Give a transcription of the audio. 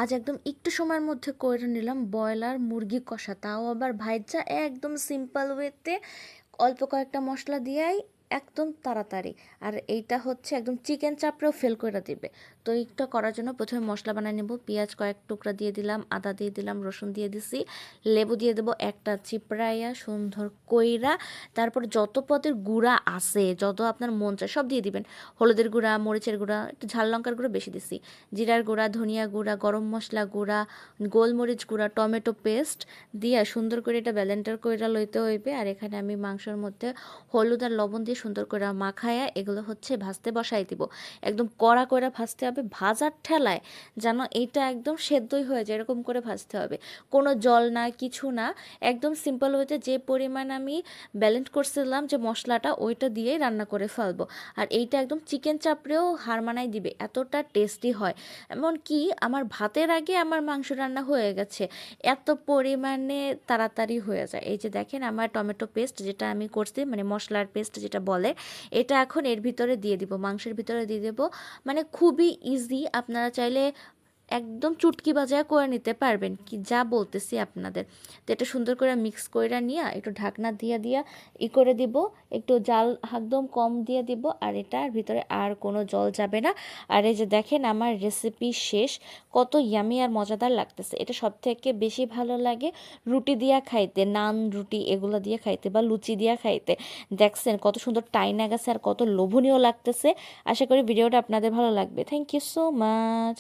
আজ একদম একটু সময়ের মধ্যে করে নিলাম ব্রয়লার মুরগি কষা, তাও আবার ভাইজা একদম সিম্পল ওয়েতে অল্প কয়েকটা মশলা দিয়েই একদম তাড়াতাড়ি। আর এইটা হচ্ছে একদম চিকেন চাপড়েও ফেল করে দিবে। তো এইটা করার জন্য প্রথমে মশলা বানিয়ে নেব। পেঁয়াজ কয়েক টুকরা দিয়ে দিলাম, আদা দিয়ে দিলাম, রসুন দিয়ে দিছি, লেবু দিয়ে দেবো একটা চিপড়াইয়া সুন্দর কইরা। তারপর যত পদের গুঁড়া আছে, যত আপনার মন চায় সব দিয়ে দিবেন। হলুদের গুঁড়া, মরিচের গুঁড়া, একটু ঝাল লঙ্কার গুঁড়া বেশি দিছি, জিরার গুঁড়া, ধনিয়া গুঁড়া, গরম মশলা গুঁড়া, গোলমরিচ গুঁড়া, টমেটো পেস্ট দিয়া সুন্দর করে এটা ব্যালেন্ডার কইরা লইতে হইবে। আর এখানে আমি মাংসের মধ্যে হলুদ আর লবণ দিয়ে সুন্দর করে মাখায়া এগুলো হচ্ছে ভাজতে বসাই দিব। একদম কড়া করে ভাজতে হবে, ভাজার ঠেলায় যেন এইটা একদম সেদ্ধই হয়ে যায় এরকম করে ভাজতে হবে। কোনো জল না, কিছু না, একদম সিম্পল ওয়েতে যে পরিমাণ আমি ব্যালেন্স করছিলাম যে মশলাটা ওইটা দিয়েই রান্না করে ফেলবো। আর এইটা একদম চিকেন চাপড়েও হার মানাই দিবে, এতটা টেস্টি হয়। এমনকি আমার ভাতের আগে আমার মাংস রান্না হয়ে গেছে, এত পরিমাণে তাড়াতাড়ি হয়ে যায়। এই যে দেখেন আমার টমেটো পেস্ট যেটা আমি করছি, মানে মশলার পেস্ট যেটা বলে, এটা এখন এর ভিতরে দিয়ে দিব, মাংসের ভিতরে দিয়ে দেবো। মানে খুবই ইজি, আপনারা চাইলে একদম চুটকি বাজায় করে নিতে পারবেন, কি যা বলতেছি আপনাদের। তো এটা সুন্দর করে মিক্স করে নিয়ে একটু ঢাকনা দিয়ে দিয়া করে দিব, একটু জাল একদম কম দিয়ে দিব, আর এটার ভিতরে আর কোনো জল যাবে না। আর এই যে দেখেন আমার রেসিপি শেষ। কত ইয়ামি আর মজাদার লাগতেছে। এটা সব থেকে বেশি ভালো লাগে রুটি দিয়া খাইতে, নান রুটি এগুলো দিয়ে খাইতে বা লুচি দিয়া খাইতে। দেখছেন কত সুন্দর টাইনা গেছে আর কত লোভনীয় লাগতেছে। আশা করি ভিডিওটা আপনাদের ভালো লাগবে। Thank you so much.